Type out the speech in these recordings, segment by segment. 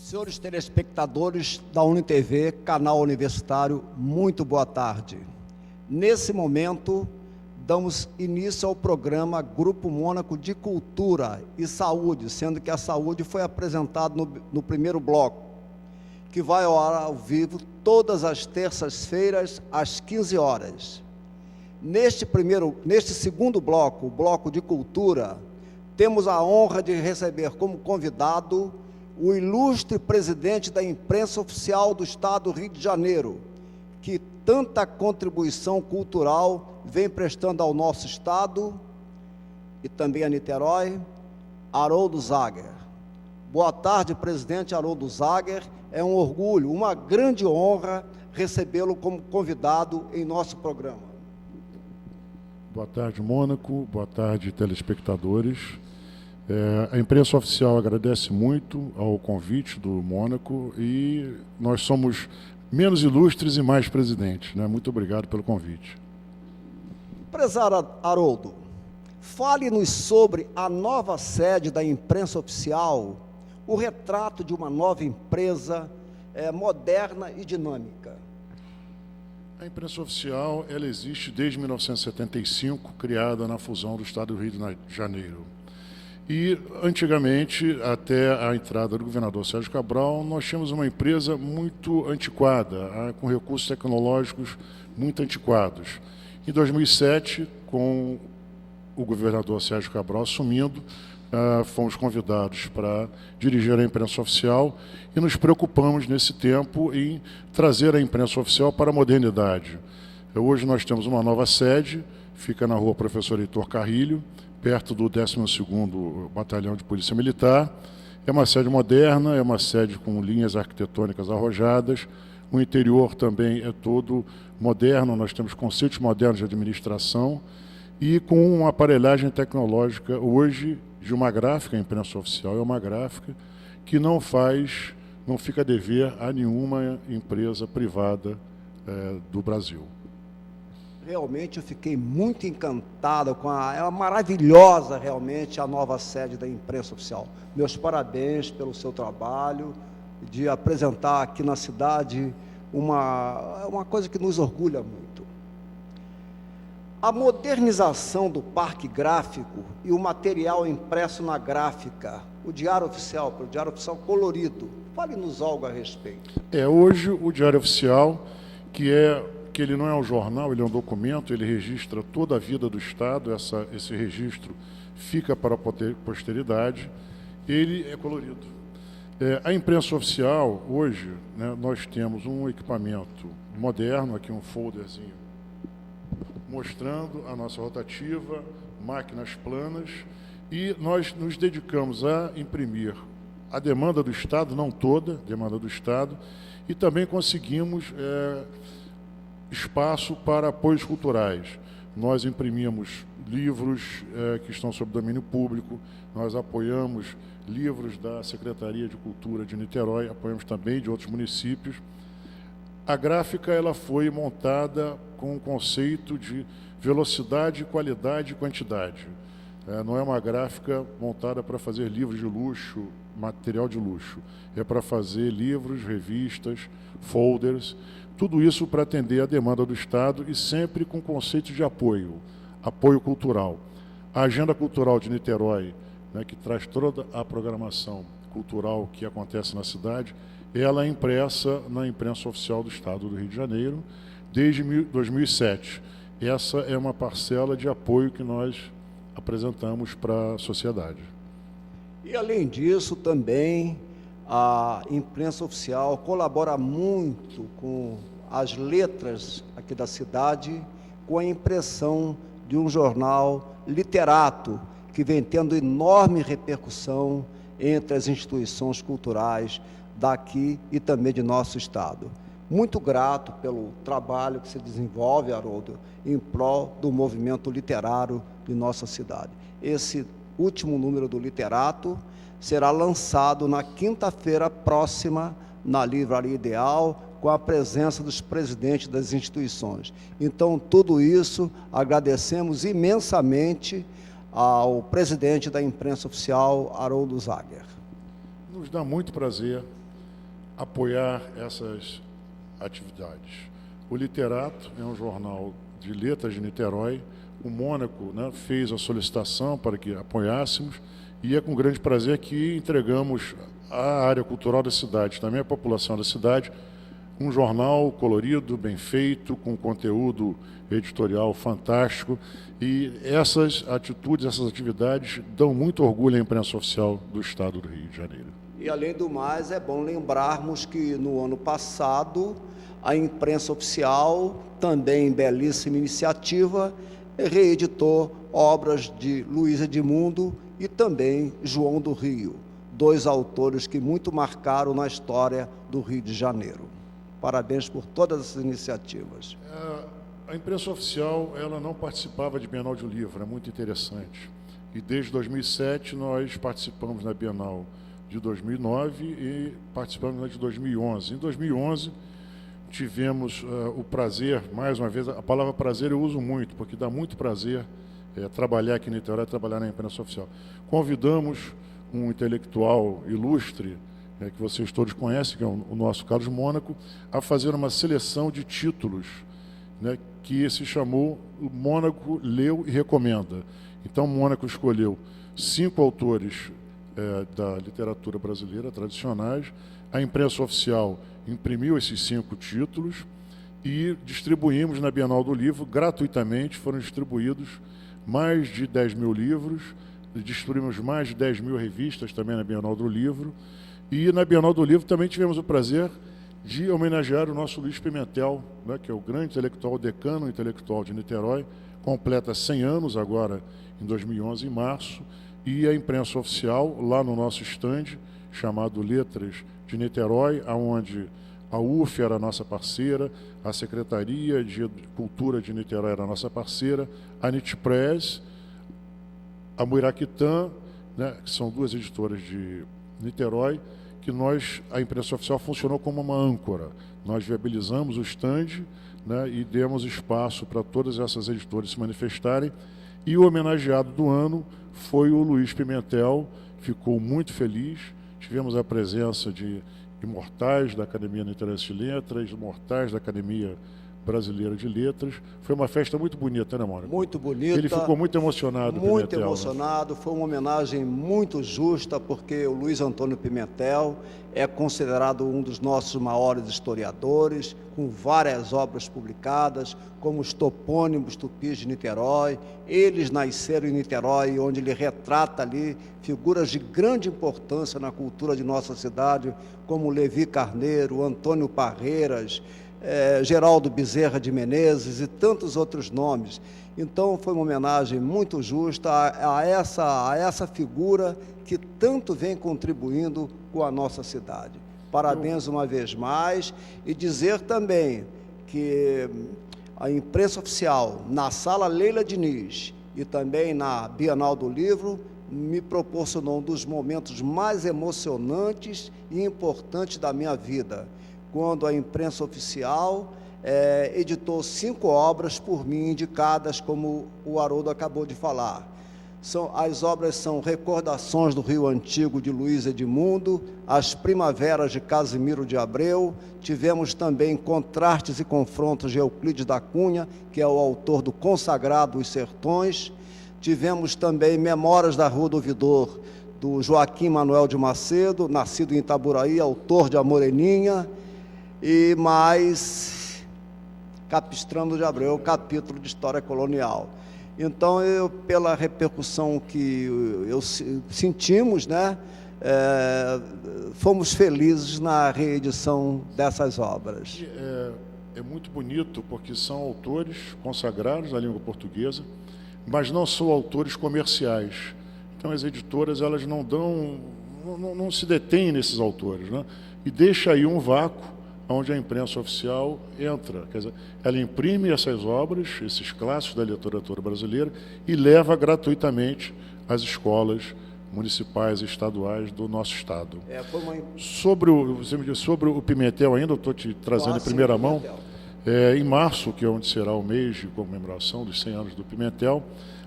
Senhores telespectadores da UniTV, canal universitário, muito boa tarde. Nesse momento, damos início ao programa Grupo Mônaco de Cultura e Saúde, sendo que a saúde foi apresentado no primeiro bloco, que vai ao vivo todas as terças-feiras, às 15 horas. Neste segundo bloco, o bloco de cultura, temos a honra de receber como convidado o ilustre presidente da imprensa oficial do Estado do Rio de Janeiro, que tanta contribuição cultural vem prestando ao nosso Estado e também a Niterói, Haroldo Zager. Boa tarde, presidente Haroldo Zager. É um orgulho, uma grande honra recebê-lo como convidado em nosso programa. Boa tarde, Mônaco. Boa tarde, telespectadores. A imprensa oficial agradece muito ao convite do Mônaco e nós somos menos ilustres e mais presidentes, né? Muito obrigado pelo convite. Prezado Haroldo, fale-nos sobre a nova sede da imprensa oficial, o retrato de uma nova empresa moderna e dinâmica. A imprensa oficial, ela existe desde 1975, criada na fusão do Estado do Rio de Janeiro. E, antigamente, até a entrada do governador Sérgio Cabral, nós tínhamos uma empresa muito antiquada, com recursos tecnológicos muito antiquados. Em 2007, com o governador Sérgio Cabral assumindo, fomos convidados para dirigir a imprensa oficial e nos preocupamos, nesse tempo, em trazer a imprensa oficial para a modernidade. Hoje nós temos uma nova sede, fica na rua Professor Heitor Carrilho, perto do 12º Batalhão de Polícia Militar. É uma sede moderna, é uma sede com linhas arquitetônicas arrojadas. O interior também é todo moderno, nós temos conceitos modernos de administração e com uma aparelhagem tecnológica hoje de uma gráfica, a imprensa oficial é uma gráfica que não fica a dever a nenhuma empresa privada do Brasil. Realmente eu fiquei muito encantado com é maravilhosa realmente a nova sede da imprensa oficial. Meus parabéns pelo seu trabalho de apresentar aqui na cidade uma coisa que nos orgulha muito. A modernização do parque gráfico e o material impresso na gráfica, o Diário Oficial colorido, fale-nos algo a respeito. Hoje o Diário Oficial, que ele não é um jornal, ele é um documento, ele registra toda a vida do Estado, esse registro fica para a posteridade, ele é colorido. A imprensa oficial, hoje, né, nós temos um equipamento moderno, aqui um folderzinho, mostrando a nossa rotativa, máquinas planas, e nós nos dedicamos a imprimir a demanda do Estado, não toda a demanda do Estado, e também conseguimos espaço para apoios culturais. Nós imprimimos livros que estão sob domínio público, nós apoiamos livros da Secretaria de Cultura de Niterói, apoiamos também de outros municípios. A gráfica ela foi montada com o conceito de velocidade, qualidade e quantidade. Não é uma gráfica montada para fazer livros de luxo, material de luxo. É para fazer livros, revistas, folders, tudo isso para atender a demanda do Estado e sempre com conceito de apoio cultural. A Agenda Cultural de Niterói, né, que traz toda a programação cultural que acontece na cidade, ela é impressa na imprensa oficial do Estado do Rio de Janeiro desde 2007. Essa é uma parcela de apoio que nós apresentamos para a sociedade. E, além disso, também a imprensa oficial colabora muito com as letras aqui da cidade, com a impressão de um jornal literato, que vem tendo enorme repercussão entre as instituições culturais daqui e também de nosso Estado. Muito grato pelo trabalho que se desenvolve, Haroldo, em prol do movimento literário de nossa cidade. Esse último número do Literato será lançado na quinta-feira próxima na Livraria Ideal, com a presença dos presidentes das instituições. Então, tudo isso, agradecemos imensamente ao presidente da imprensa oficial, Haroldo Zager. Nos dá muito prazer apoiar essas atividades. O Literato é um jornal de letras de Niterói. O Mônaco, né, fez a solicitação para que apoiássemos, e é com grande prazer que entregamos à área cultural da cidade, também à população da cidade, um jornal colorido, bem feito, com conteúdo editorial fantástico, e essas atitudes, essas atividades dão muito orgulho à imprensa oficial do Estado do Rio de Janeiro. E, além do mais, é bom lembrarmos que, no ano passado, a imprensa oficial, também belíssima iniciativa, reeditou obras de Luiz Edmundo e também João do Rio, dois autores que muito marcaram na história do Rio de Janeiro. Parabéns por todas essas iniciativas. A imprensa oficial, ela não participava de Bienal de Livro, é muito interessante. E desde 2007 nós participamos na Bienal de 2009 e participamos na de 2011. Em 2011 tivemos o prazer, mais uma vez, a palavra prazer eu uso muito, porque dá muito prazer trabalhar aqui em Niterói, trabalhar na imprensa oficial. Convidamos um intelectual ilustre, que vocês todos conhecem, que é o nosso Carlos Mônaco, a fazer uma seleção de títulos, que se chamou Mônaco Leu e Recomenda. Então, Mônaco escolheu 5 autores da literatura brasileira tradicionais. A imprensa oficial imprimiu esses 5 títulos e distribuímos na Bienal do Livro, gratuitamente, foram distribuídos mais de 10 mil livros, distribuímos mais de 10 mil revistas também na Bienal do Livro, e na Bienal do Livro também tivemos o prazer de homenagear o nosso Luiz Pimentel, que é o grande intelectual, o decano intelectual de Niterói, completa 100 anos agora, em 2011, em março, e a imprensa oficial, lá no nosso estande, chamado Letras de Niterói, onde a UF era a nossa parceira, a Secretaria de Cultura de Niterói era a nossa parceira, a Nitpress, a Muiraquitã, que são 2 editoras de Niterói, que a imprensa oficial funcionou como uma âncora. Nós viabilizamos o estande, e demos espaço para todas essas editoras se manifestarem, e o homenageado do ano foi o Luiz Pimentel, ficou muito feliz. Tivemos a presença de imortais da Academia Niteroense de Letras, imortais da Academia Brasileira de Letras. Foi uma festa muito bonita, né, Mônica? Muito bonita. Ele ficou muito emocionado. Muito Pimentel, emocionado. Foi uma homenagem muito justa, porque o Luiz Antônio Pimentel é considerado um dos nossos maiores historiadores, com várias obras publicadas, como os topônimos tupis de Niterói. Eles nasceram em Niterói, onde ele retrata ali figuras de grande importância na cultura de nossa cidade, como Levi Carneiro, Antônio Parreiras, Geraldo Bezerra de Menezes e tantos outros nomes. Então, foi uma homenagem muito justa a essa figura que tanto vem contribuindo com a nossa cidade. Parabéns uma vez mais, e dizer também que a imprensa oficial, na Sala Leila Diniz e também na Bienal do Livro, me proporcionou um dos momentos mais emocionantes e importantes da minha vida, quando a imprensa oficial editou 5 obras por mim indicadas, como o Haroldo acabou de falar. As obras são Recordações do Rio Antigo, de Luiz Edmundo, As Primaveras, de Casimiro de Abreu. Tivemos também Contrastes e Confrontos, de Euclides da Cunha, que é o autor do consagrado Os Sertões. Tivemos também Memórias da Rua do Ouvidor, do Joaquim Manuel de Macedo, nascido em Itaburaí, autor de A Moreninha, e mais Capistrano de Abreu, capítulo de História Colonial. Então, pela repercussão que sentimos, fomos felizes na reedição dessas obras. É muito bonito, porque são autores consagrados da língua portuguesa, mas não são autores comerciais. Então, as editoras, elas não se detêm nesses autores, e deixa aí um vácuo onde a imprensa oficial entra. Quer dizer, ela imprime essas obras, esses clássicos da literatura brasileira, e leva gratuitamente às escolas municipais e estaduais do nosso estado. Você me disse sobre o Pimentel ainda, eu estou te trazendo em primeira mão. Em março, que é onde será o mês de comemoração dos 100 anos do Pimentel,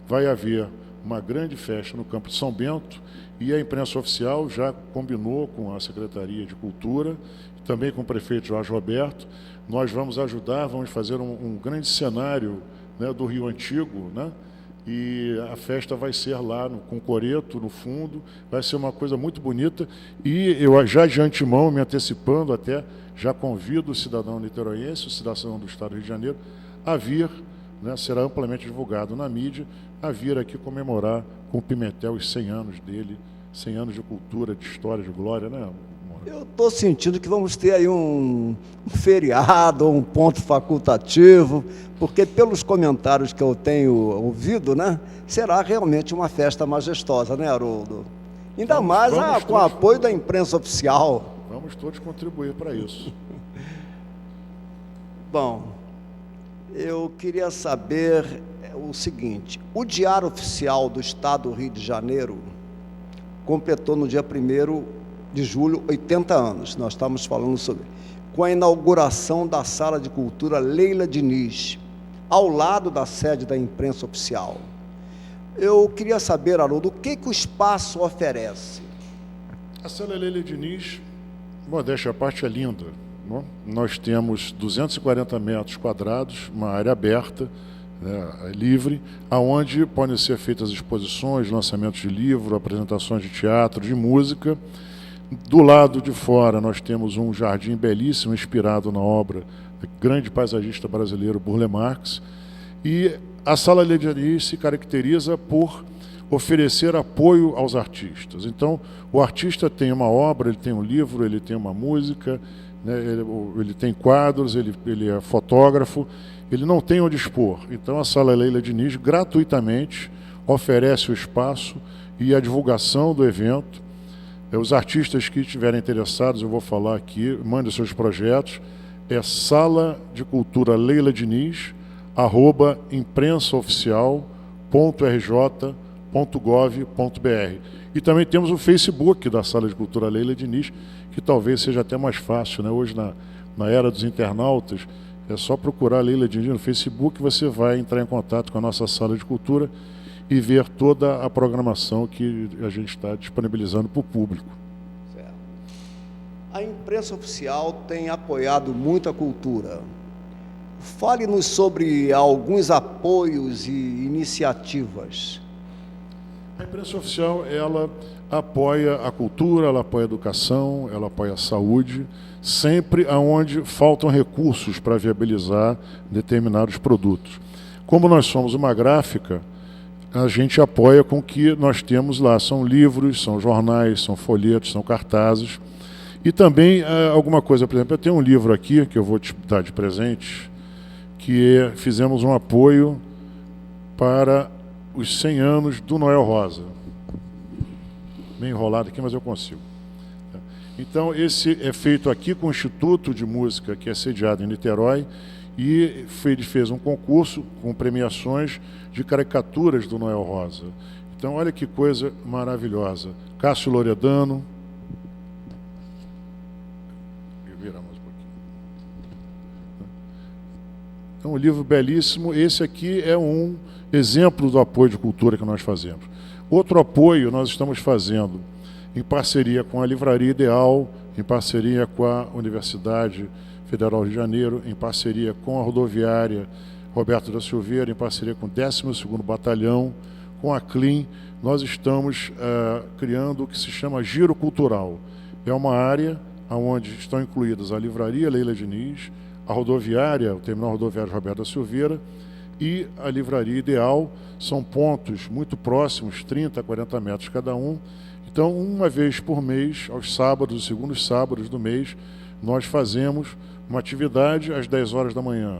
vai haver uma grande festa no Campo de São Bento, e a imprensa oficial já combinou com a Secretaria de Cultura, também com o prefeito Jorge Roberto. Nós vamos ajudar, vamos fazer um grande cenário, né, do Rio Antigo, né? E a festa vai ser lá com coreto no fundo, vai ser uma coisa muito bonita. E eu já de antemão, me antecipando até, já convido o cidadão niteroense, o cidadão do Estado do Rio de Janeiro, a vir, né, será amplamente divulgado na mídia, a vir aqui comemorar com o Pimentel os 100 anos dele, 100 anos de cultura, de história, de glória, né? Eu estou sentindo que vamos ter aí um feriado, um ponto facultativo, porque pelos comentários que eu tenho ouvido, né, será realmente uma festa majestosa, né, Haroldo? Ainda mais com o apoio da imprensa oficial. Vamos todos contribuir para isso. Bom, eu queria saber o seguinte: o Diário Oficial do Estado do Rio de Janeiro completou no dia 1º de julho 80 anos, nós estamos falando sobre, com a inauguração da Sala de Cultura Leila Diniz, ao lado da sede da imprensa oficial. Eu queria saber, Haroldo, o que o espaço oferece? A Sala Leila Diniz, modéstia à parte, é linda, não? Nós temos 240 metros quadrados, uma área aberta, né, livre, aonde podem ser feitas exposições, lançamentos de livro, apresentações de teatro, de música. Do lado de fora, nós temos um jardim belíssimo, inspirado na obra do grande paisagista brasileiro Burle Marx. E a Sala Leila Diniz se caracteriza por oferecer apoio aos artistas. Então, o artista tem uma obra, ele tem um livro, ele tem uma música, né, ele tem quadros, ele é fotógrafo, ele não tem onde expor. Então, a Sala Leila Diniz, gratuitamente, oferece o espaço e a divulgação do evento. Os artistas que estiverem interessados, eu vou falar aqui, mandem seus projetos, é Sala de Cultura Leila Diniz, @imprensaoficial.rj.gov.br. E também temos o Facebook da Sala de Cultura Leila Diniz, que talvez seja até mais fácil, né? Hoje, na era dos internautas, é só procurar Leila Diniz no Facebook, você vai entrar em contato com a nossa Sala de Cultura e ver toda a programação que a gente está disponibilizando para o público. Certo. A imprensa oficial tem apoiado muito a cultura. Fale-nos sobre alguns apoios e iniciativas. A imprensa oficial, ela apoia a cultura, ela apoia a educação, ela apoia a saúde, sempre aonde faltam recursos para viabilizar determinados produtos. Como nós somos uma gráfica, a gente apoia com o que nós temos lá. São livros, são jornais, são folhetos, são cartazes. E também alguma coisa, por exemplo, eu tenho um livro aqui, que eu vou te dar de presente, que fizemos um apoio para os 100 anos do Noel Rosa. Meio enrolado aqui, mas eu consigo. Então, esse é feito aqui com o Instituto de Música, que é sediado em Niterói, e ele fez um concurso com premiações de caricaturas do Noel Rosa. Então, olha que coisa maravilhosa. Cássio Loredano. Virar mais um pouquinho. Então, um livro belíssimo. Esse aqui é um exemplo do apoio de cultura que nós fazemos. Outro apoio nós estamos fazendo em parceria com a Livraria Ideal, em parceria com a Universidade Federal do Rio de Janeiro, em parceria com a Rodoviária Roberto da Silveira, em parceria com o 12º Batalhão, com a CLIM. Nós estamos criando o que se chama Giro Cultural. É uma área onde estão incluídas a Livraria Leila Diniz, a Rodoviária, o Terminal Rodoviário Roberto da Silveira e a Livraria Ideal. São pontos muito próximos, 30 a 40 metros cada um. Então, uma vez por mês, aos sábados, os segundos sábados do mês, nós fazemos uma atividade às 10 horas da manhã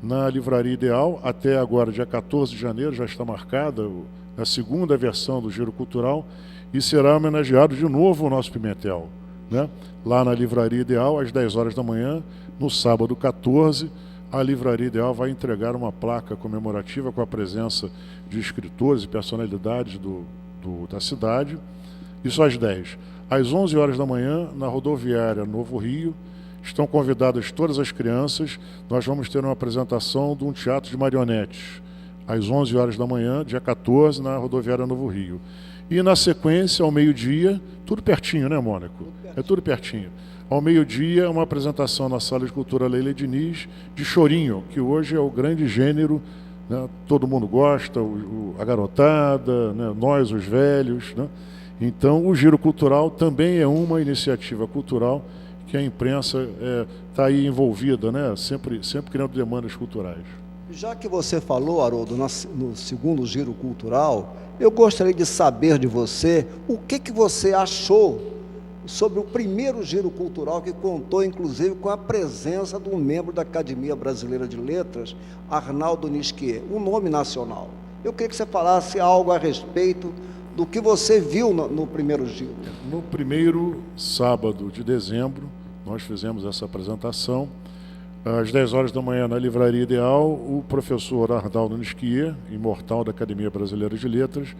na Livraria Ideal. Até agora, dia 14 de janeiro, já está marcada a segunda versão do Giro Cultural e será homenageado de novo o nosso Pimentel, né? Lá na Livraria Ideal, às 10 horas da manhã, no sábado 14, a Livraria Ideal vai entregar uma placa comemorativa com a presença de escritores e personalidades da cidade. Isso às 10. Às 11 horas da manhã, na Rodoviária Novo Rio, estão convidadas todas as crianças. Nós vamos ter uma apresentação de um teatro de marionetes, às 11 horas da manhã, dia 14, na Rodoviária Novo Rio. E, na sequência, ao meio-dia, tudo pertinho, né, Mônaco? É tudo pertinho. Ao meio-dia, uma apresentação na Sala de Cultura Leila Diniz de chorinho, que hoje é o grande gênero, né? Todo mundo gosta, a garotada, né? Nós, os velhos, né? Então, o Giro Cultural também é uma iniciativa cultural que a imprensa está aí envolvida, né? Sempre criando demandas culturais. Já que você falou, Haroldo, no segundo Giro Cultural, eu gostaria de saber de você o que você achou sobre o primeiro Giro Cultural, que contou, inclusive, com a presença de um membro da Academia Brasileira de Letras, Arnaldo Nisquier, um nome nacional. Eu queria que você falasse algo a respeito do que você viu no primeiro Giro. No primeiro sábado de dezembro, nós fizemos essa apresentação. Às 10 horas da manhã, na Livraria Ideal, o professor Arnaldo Nisquier, imortal da Academia Brasileira de Letras,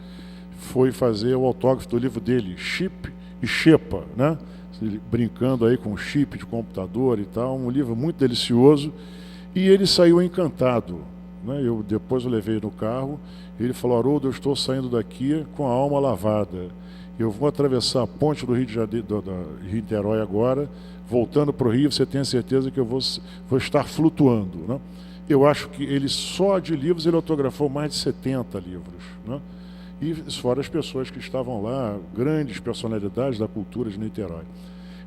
foi fazer o autógrafo do livro dele, Chip e Xepa, né? Brincando aí com chip de computador e tal, um livro muito delicioso, e ele saiu encantado, né? Depois eu levei no carro, e ele falou: Haroldo, eu estou saindo daqui com a alma lavada, eu vou atravessar a ponte do Rio de Janeiro, Rio Niterói agora, voltando para o Rio, você tem certeza que eu vou estar flutuando, né? Eu acho que ele, só de livros, ele autografou mais de 70 livros, né? E fora as pessoas que estavam lá, grandes personalidades da cultura de Niterói.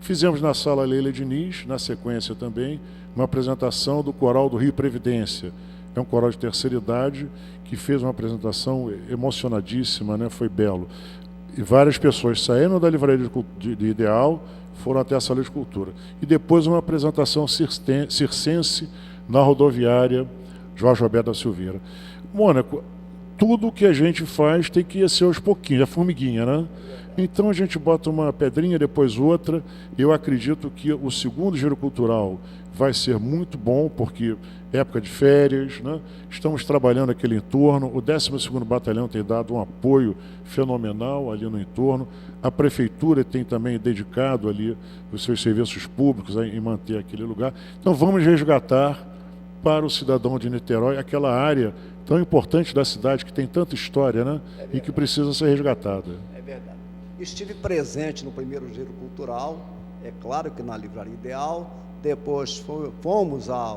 Fizemos na Sala Leila Diniz, na sequência também, uma apresentação do Coral do Rio Previdência. É um coral de terceira idade que fez uma apresentação emocionadíssima, né? Foi belo. E várias pessoas saíram da Livraria de Ideal, foram até a Sala de Cultura. E depois uma apresentação circense na rodoviária Jorge Roberto da Silveira. Mônaco, tudo que a gente faz tem que ser aos pouquinhos, é formiguinha, né? Então a gente bota uma pedrinha, depois outra. Eu acredito que o segundo Giro Cultural vai ser muito bom, porque é época de férias, né? Estamos trabalhando aquele entorno. O 12º Batalhão tem dado um apoio fenomenal ali no entorno. A Prefeitura tem também dedicado ali os seus serviços públicos em manter aquele lugar. Então vamos resgatar para o cidadão de Niterói aquela área tão importante da cidade, que tem tanta história, né? E que precisa ser resgatada. É verdade. Estive presente no primeiro Giro Cultural, é claro que na Livraria Ideal, depois fomos à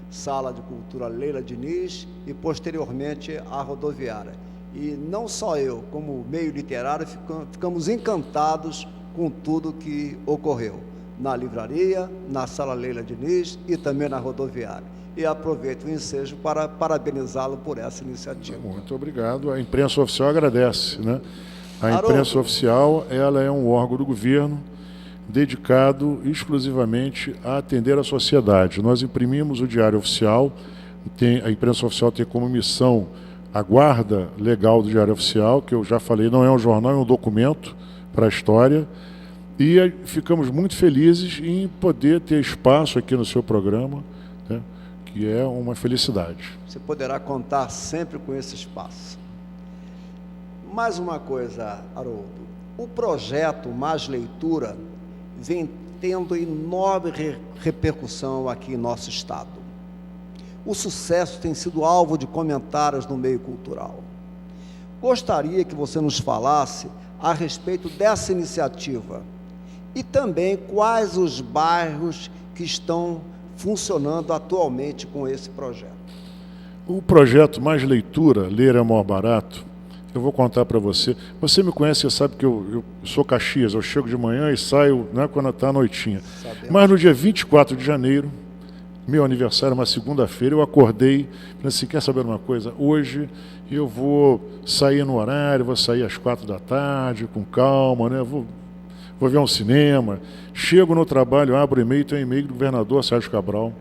Sala de Cultura Leila Diniz e, posteriormente, à rodoviária. E não só eu, como meio literário, ficamos encantados com tudo que ocorreu na livraria, na Sala Leila Diniz e também na rodoviária. E aproveito o ensejo para parabenizá-lo por essa iniciativa. Muito obrigado. A imprensa oficial agradece, né? A imprensa oficial, ela é um órgão do governo dedicado exclusivamente a atender a sociedade. Nós imprimimos o Diário Oficial, a imprensa oficial tem como missão a guarda legal do Diário Oficial, que eu já falei, não é um jornal, é um documento para a história, e ficamos muito felizes em poder ter espaço aqui no seu programa, né, que é uma felicidade. Você poderá contar sempre com esse espaço. Mais uma coisa, Haroldo, o projeto Mais Leitura vem tendo enorme repercussão aqui em nosso estado. O sucesso tem sido alvo de comentários no meio cultural. Gostaria que você nos falasse a respeito dessa iniciativa e também quais os bairros que estão funcionando atualmente com esse projeto. O projeto Mais Leitura, Ler é Maior Barato, eu vou contar para você. Você me conhece, você sabe que eu sou Caxias, eu chego de manhã e saio, né, quando está a noitinha. Sabemos. Mas no dia 24 de janeiro, meu aniversário, uma segunda-feira, eu acordei, falei assim, quer saber uma coisa? Hoje eu vou sair no horário, vou sair às 4 da tarde, com calma, né? Vou ver um cinema. Chego no trabalho, abro o e-mail, tem um e-mail do governador Sérgio Cabral,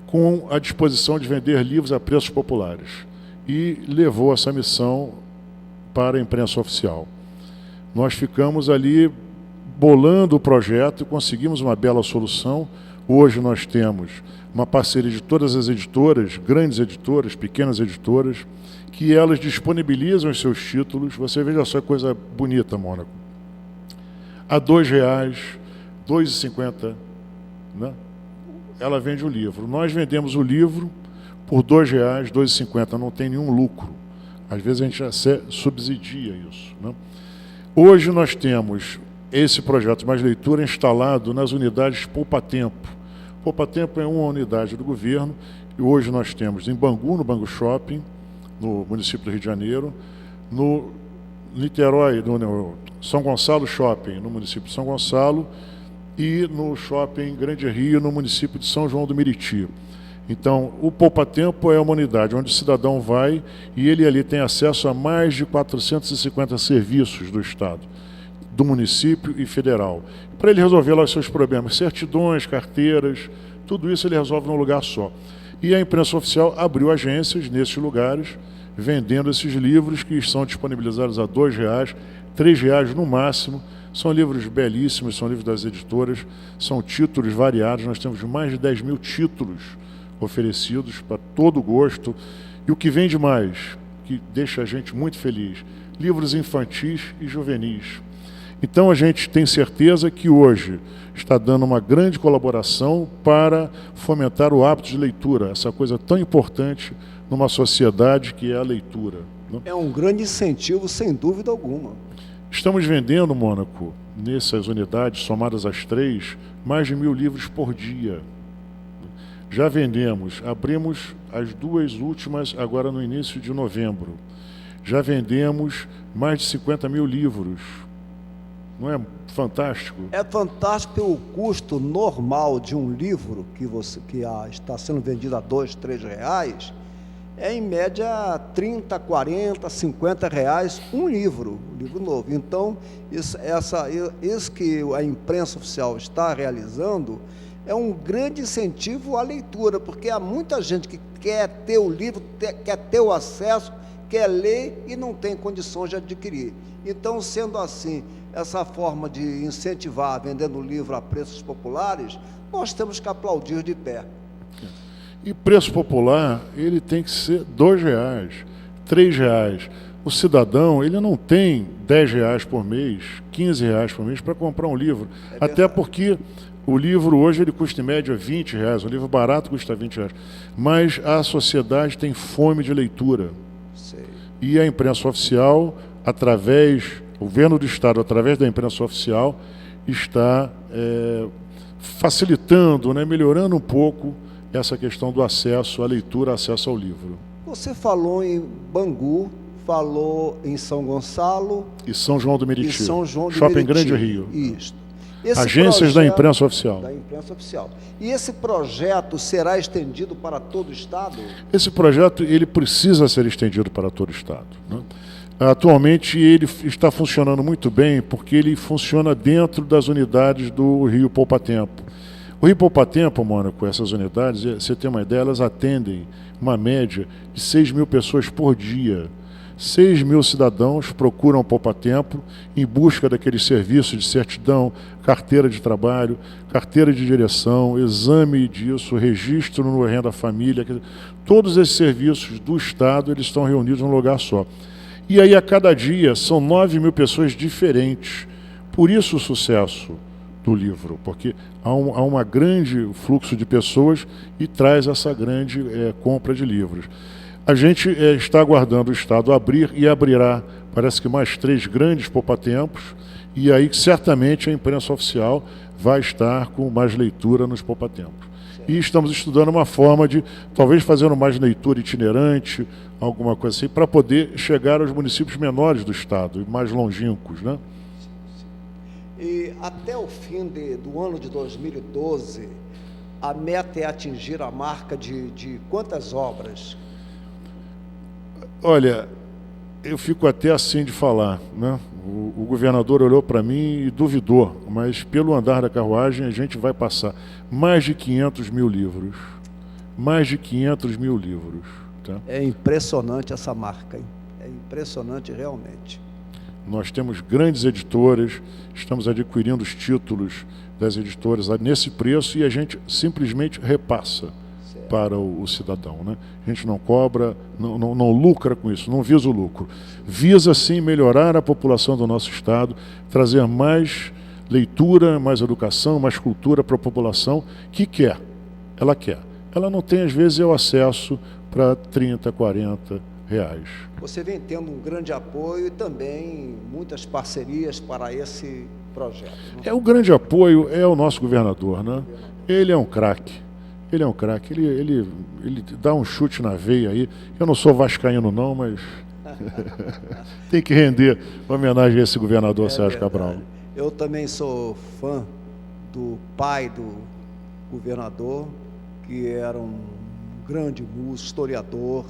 com a disposição de vender livros a preços populares. E levou essa missão para a imprensa oficial. Nós ficamos ali bolando o projeto e conseguimos uma bela solução. Hoje nós temos uma parceria de todas as editoras, grandes editoras, pequenas editoras, que elas disponibilizam os seus títulos. Você veja só que coisa bonita, Mônaco. A R$ 2,00, R$ 2,50, né? Ela vende o livro. Nós vendemos o livro por R$ 2,00, R$ 2,50, não tem nenhum lucro. Às vezes a gente já subsidia isso, né? Hoje nós temos esse projeto Mais Leitura instalado nas unidades Poupa Tempo. Poupa Tempo é uma unidade do governo, e hoje nós temos em Bangu, no Bangu Shopping, no município do Rio de Janeiro, no Niterói, no São Gonçalo Shopping, no município de São Gonçalo, e no Shopping Grande Rio, no município de São João do Meriti. Então, o Poupa Tempo é uma unidade onde o cidadão vai e ele ali tem acesso a mais de 450 serviços do Estado, do município e federal, para ele resolver lá os seus problemas, certidões, carteiras, tudo isso ele resolve num lugar só. E a imprensa oficial abriu agências nesses lugares, vendendo esses livros que são disponibilizados a R$ 2, R$ 3 no máximo. São livros belíssimos, são livros das editoras, são títulos variados, nós temos mais de 10 mil títulos oferecidos para todo gosto. E o que vende mais, que deixa a gente muito feliz, livros infantis e juvenis. Então a gente tem certeza que hoje está dando uma grande colaboração para fomentar o hábito de leitura, essa coisa tão importante numa sociedade que é a leitura, né? É um grande incentivo, sem dúvida alguma. Estamos vendendo, Mônaco, nessas unidades, somadas as 3, mais de 1.000 livros por dia. Já vendemos, abrimos as 2 últimas agora no início de novembro. Já vendemos mais de 50.000 livros. Não é fantástico? É fantástico. O custo normal de um livro que está sendo vendido a R$ 2, R$ 3, é em média 30, 40, 50 reais um livro novo. Então, isso que a imprensa oficial está realizando é um grande incentivo à leitura, porque há muita gente que quer ter o livro, quer ter o acesso, quer ler e não tem condições de adquirir. Então, sendo assim, essa forma de incentivar vendendo livro a preços populares, nós temos que aplaudir de pé. E preço popular, ele tem que ser R$ 2, R$ 3. O cidadão, ele não tem R$ 10 por mês, R$ 15 por mês para comprar um livro. Até porque o livro hoje ele custa em média R$ 20, um livro barato custa R$ 20. Mas a sociedade tem fome de leitura. Sei. E a imprensa oficial, o governo do Estado, através da imprensa oficial, está facilitando, né, melhorando um pouco essa questão do acesso à leitura, acesso ao livro. Você falou em Bangu, falou em São Gonçalo e São João do Meriti. Shopping Grande Rio. Isso. Agências da imprensa oficial. Da imprensa oficial. E esse projeto será estendido para todo o Estado? Esse projeto ele precisa ser estendido para todo o Estado, né? Atualmente ele está funcionando muito bem porque ele funciona dentro das unidades do Rio Poupa Tempo. O Rio Poupa Tempo, Mônaco, essas unidades, você tem uma ideia, elas atendem uma média de 6.000 pessoas por dia. 6.000 cidadãos procuram o Poupa Tempo em busca daqueles serviços de certidão, carteira de trabalho, carteira de direção, exame disso, registro no Renda Família. Todos esses serviços do Estado eles estão reunidos num lugar só. E aí, a cada dia, são 9.000 pessoas diferentes. Por isso o sucesso do livro, porque há um grande fluxo de pessoas e traz essa grande compra de livros. A gente está aguardando o Estado abrir e abrirá, parece que mais 3 grandes poupa-tempos, e aí certamente a imprensa oficial vai estar com mais leitura nos poupa-tempos. E estamos estudando uma forma de, talvez, fazer mais leitura itinerante, alguma coisa assim, para poder chegar aos municípios menores do Estado, e mais longínquos, né? E até o fim do ano de 2012, a meta é atingir a marca de quantas obras? Olha, eu fico até assim de falar, né? O governador olhou para mim e duvidou, mas pelo andar da carruagem a gente vai passar mais de 500.000 livros. Mais de 500.000 livros. Tá? É impressionante essa marca, hein? É impressionante realmente. Nós temos grandes editoras, estamos adquirindo os títulos das editoras nesse preço e a gente simplesmente repassa para o cidadão, né? A gente não cobra, não lucra com isso, não visa o lucro. Visa, sim, melhorar a população do nosso Estado, trazer mais leitura, mais educação, mais cultura para a população que quer. Ela quer. Ela não tem, às vezes, o acesso para 30, 40 Você vem tendo um grande apoio e também muitas parcerias para esse projeto, né? O grande apoio é o nosso governador, né? Ele é um craque. Ele dá um chute na veia aí. Eu não sou vascaíno não, mas tem que render homenagem a esse governador Sérgio Cabral. Eu também sou fã do pai do governador, que era um grande músico, historiador,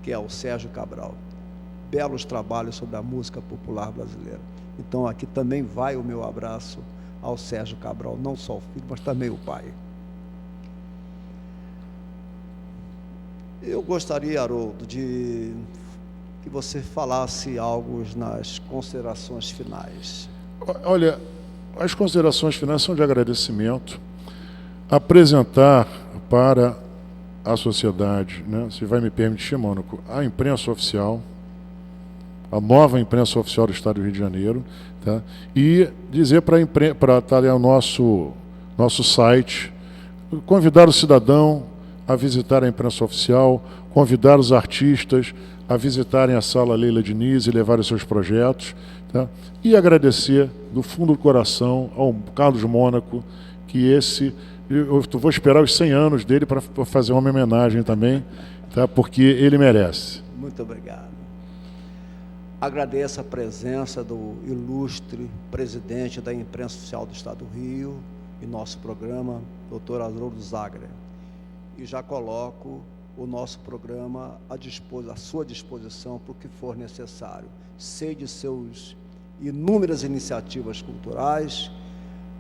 que é o Sérgio Cabral. Belos trabalhos sobre a música popular brasileira. Então aqui também vai o meu abraço ao Sérgio Cabral, não só o filho, mas também o pai. Eu gostaria, Haroldo, de que você falasse algo nas considerações finais. Olha, as considerações finais são de agradecimento, apresentar para a sociedade, né, se vai me permitir, Mônaco, a imprensa oficial, a nova imprensa oficial do Estado do Rio de Janeiro, tá? E dizer para estar ali o nosso site, convidar o cidadão a visitar a imprensa oficial, convidar os artistas a visitarem a Sala Leila Diniz e levar os seus projetos, tá? E agradecer do fundo do coração ao Carlos Mônaco, que eu vou esperar os 100 anos dele para fazer uma homenagem também, tá? Porque ele merece. Muito obrigado. Agradeço a presença do ilustre presidente da imprensa oficial do Estado do Rio em nosso programa, Dr. Haroldo Zagre. E já coloco o nosso programa à sua disposição para o que for necessário. Sei de seus inúmeras iniciativas culturais,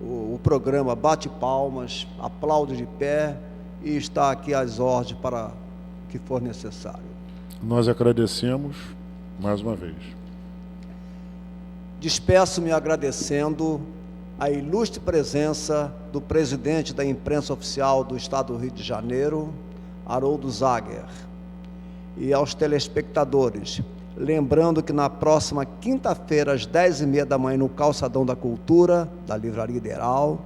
o programa bate palmas, aplaude de pé e está aqui às ordens para o que for necessário. Nós agradecemos mais uma vez. Despeço-me agradecendo a ilustre presença do presidente da imprensa oficial do Estado do Rio de Janeiro, Haroldo Zagre, e aos telespectadores, lembrando que na próxima quinta-feira, às 10h30 da manhã, no Calçadão da Cultura, da Livraria Ideal,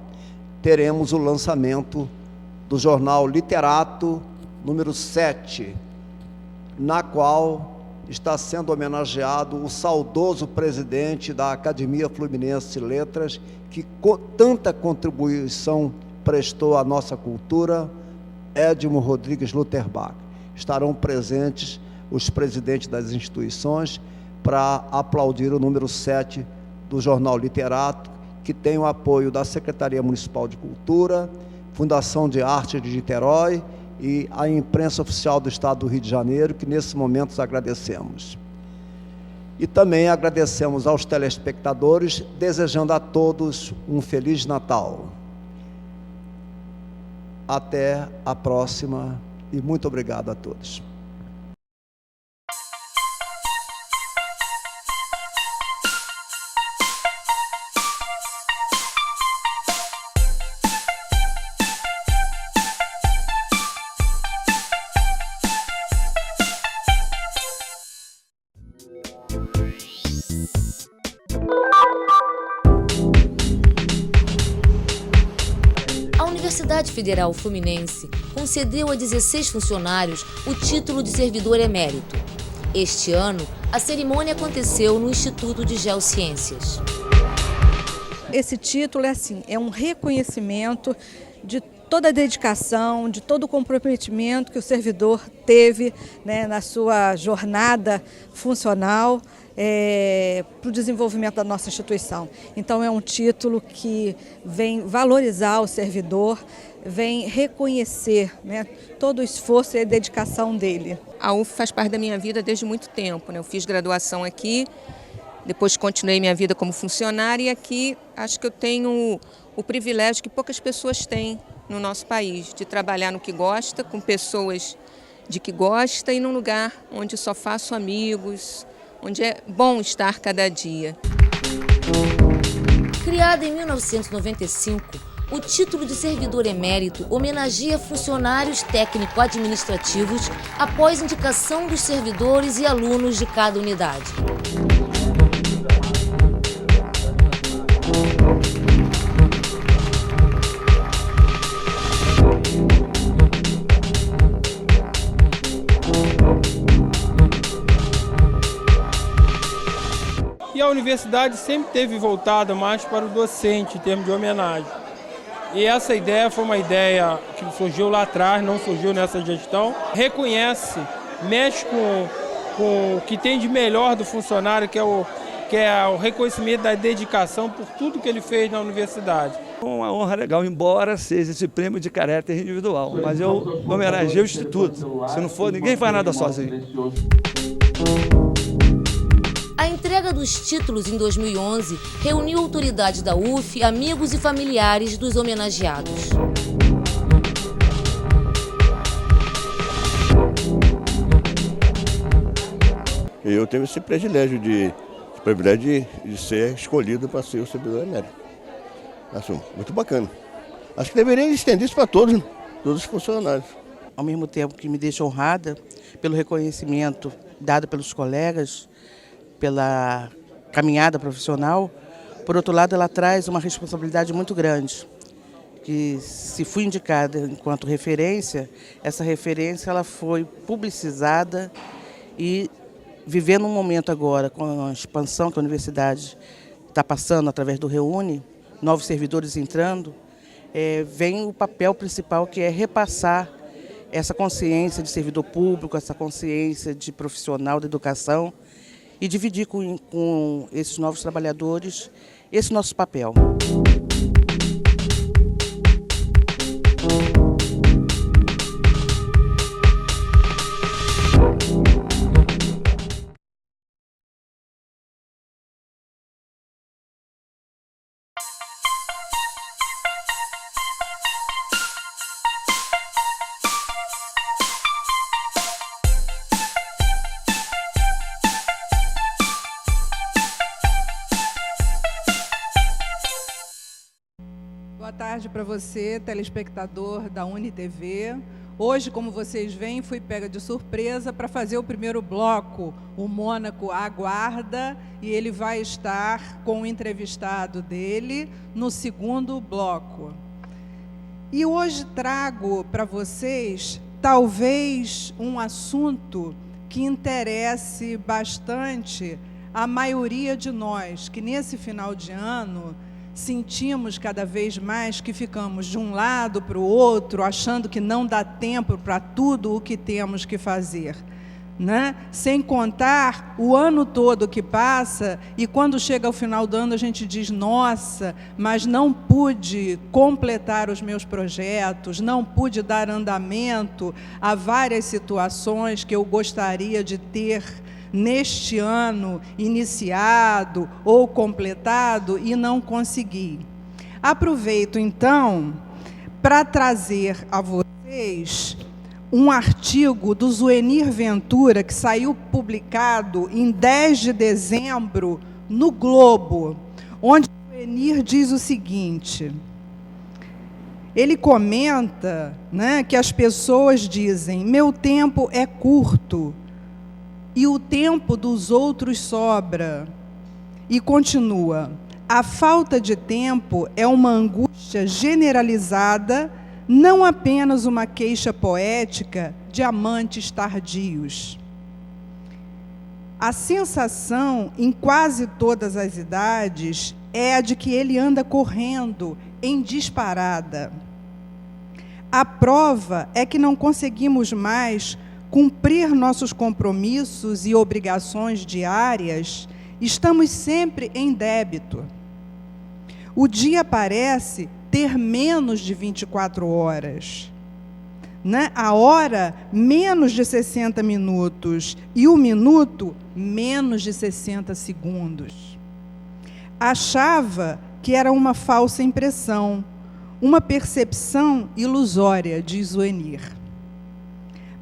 teremos o lançamento do jornal Literato, número 7, na qual está sendo homenageado o saudoso presidente da Academia Fluminense de Letras, que tanta contribuição prestou à nossa cultura, Edmo Rodrigues Lutherbach. Estarão presentes os presidentes das instituições para aplaudir o número 7 do Jornal Literato, que tem o apoio da Secretaria Municipal de Cultura, Fundação de Arte de Niterói e a imprensa oficial do Estado do Rio de Janeiro, que nesse momento agradecemos. E também agradecemos aos telespectadores, desejando a todos um Feliz Natal. Até a próxima e muito obrigado a todos. A Universidade Federal Fluminense concedeu a 16 funcionários o título de servidor emérito. Este ano, a cerimônia aconteceu no Instituto de Geociências. Esse título é um reconhecimento de toda a dedicação, de todo o comprometimento que o servidor teve, né, na sua jornada funcional para o desenvolvimento da nossa instituição. Então é um título que vem valorizar o servidor, vem reconhecer, né, todo o esforço e a dedicação dele. A UF faz parte da minha vida desde muito tempo, né? Eu fiz graduação aqui, depois continuei minha vida como funcionária e aqui acho que eu tenho o privilégio que poucas pessoas têm no nosso país, de trabalhar no que gosta, com pessoas de que gosta e num lugar onde só faço amigos, onde é bom estar cada dia. Criado em 1995, o título de servidor emérito homenageia funcionários técnico-administrativos após indicação dos servidores e alunos de cada unidade. universidade sempre esteve voltada mais para o docente, em termos de homenagem. E essa ideia foi uma ideia que surgiu lá atrás, não surgiu nessa gestão. Reconhece, mexe com o que tem de melhor do funcionário, que é o reconhecimento da dedicação por tudo que ele fez na universidade. Uma honra legal, embora seja esse prêmio de caráter individual, mas eu homenageei o Instituto. Se não for, ninguém faz nada sozinho. A entrega dos títulos em 2011 reuniu autoridades da UF, amigos e familiares dos homenageados. Eu tenho esse privilégio de ser escolhido para ser o servidor emérito. Assim, muito bacana. Acho que deveria estender isso para todos os funcionários. Ao mesmo tempo que me deixa honrada pelo reconhecimento dado pelos colegas, pela caminhada profissional, por outro lado, ela traz uma responsabilidade muito grande. Que se fui indicada enquanto referência, essa referência ela foi publicizada e vivendo um momento agora, com a expansão que a universidade está passando através do Reúne, novos servidores entrando, vem o papel principal, que é repassar essa consciência de servidor público, essa consciência de profissional da educação e dividir com esses novos trabalhadores esse nosso papel. Boa tarde para você, telespectador da UniTV. Hoje, como vocês veem, fui pega de surpresa para fazer o primeiro bloco. O Mônaco aguarda e ele vai estar com o entrevistado dele no segundo bloco. E hoje trago para vocês, talvez, um assunto que interesse bastante a maioria de nós, que nesse final de ano sentimos cada vez mais que ficamos de um lado para o outro, achando que não dá tempo para tudo o que temos que fazer, né? Sem contar o ano todo que passa, e quando chega ao final do ano a gente diz, nossa, mas não pude completar os meus projetos, não pude dar andamento a várias situações que eu gostaria de ter neste ano iniciado ou completado e não consegui. Aproveito, então, para trazer a vocês um artigo do Zuenir Ventura, que saiu publicado em 10 de dezembro no Globo, onde o Zuenir diz o seguinte: ele comenta, né, que as pessoas dizem, meu tempo é curto, e o tempo dos outros sobra. E continua, a falta de tempo é uma angústia generalizada, não apenas uma queixa poética de amantes tardios. A sensação, em quase todas as idades, é a de que ele anda correndo em disparada. A prova é que não conseguimos mais cumprir nossos compromissos e obrigações diárias, estamos sempre em débito. O dia parece ter menos de 24 horas, né? A hora, menos de 60 minutos, e o minuto, menos de 60 segundos. Achava que era uma falsa impressão, uma percepção ilusória, diz Zuenir.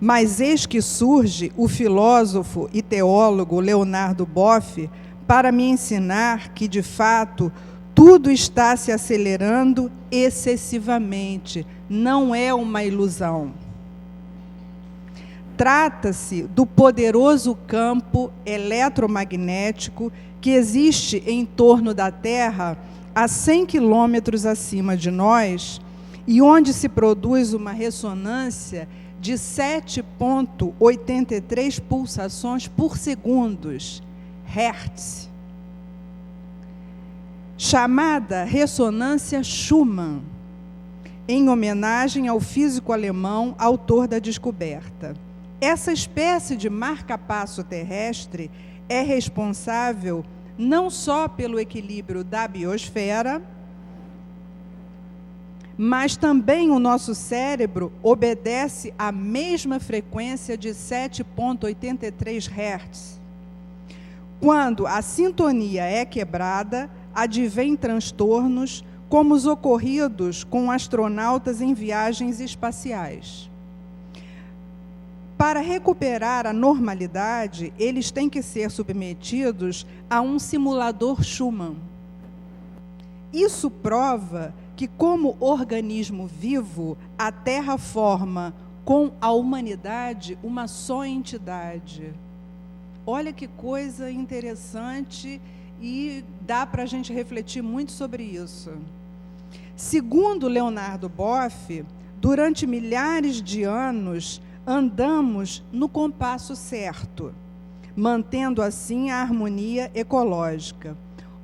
Mas eis que surge o filósofo e teólogo Leonardo Boff para me ensinar que, de fato, tudo está se acelerando excessivamente, não é uma ilusão. Trata-se do poderoso campo eletromagnético que existe em torno da Terra, a 100 quilômetros acima de nós, e onde se produz uma ressonância de 7,83 pulsações por segundo, Hertz. chamada ressonância Schumann, em homenagem ao físico alemão autor da descoberta. Essa espécie de marca-passo terrestre é responsável não só pelo equilíbrio da biosfera, mas também o nosso cérebro obedece à mesma frequência de 7,83 Hz. Quando a sintonia é quebrada, advêm transtornos como os ocorridos com astronautas em viagens espaciais. Para recuperar a normalidade, eles têm que ser submetidos a um simulador Schumann. Isso prova que, como organismo vivo, a Terra forma com a humanidade uma só entidade. Olha que coisa interessante e dá para a gente refletir muito sobre isso. Segundo Leonardo Boff, durante milhares de anos, andamos no compasso certo, mantendo assim a harmonia ecológica.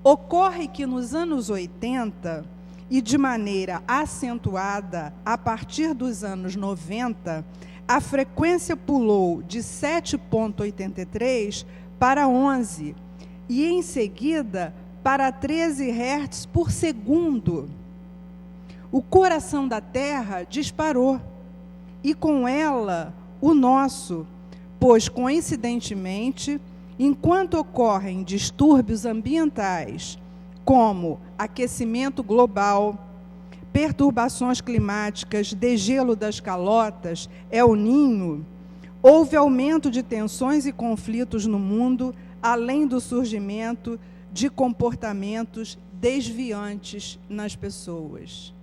Ocorre que nos anos 80, e de maneira acentuada a partir dos anos 90, a frequência pulou de 7,83 para 11, e em seguida para 13 Hz por segundo. O coração da Terra disparou, e com ela o nosso, pois, coincidentemente, enquanto ocorrem distúrbios ambientais, como aquecimento global, perturbações climáticas, degelo das calotas, El Niño, houve aumento de tensões e conflitos no mundo, além do surgimento de comportamentos desviantes nas pessoas.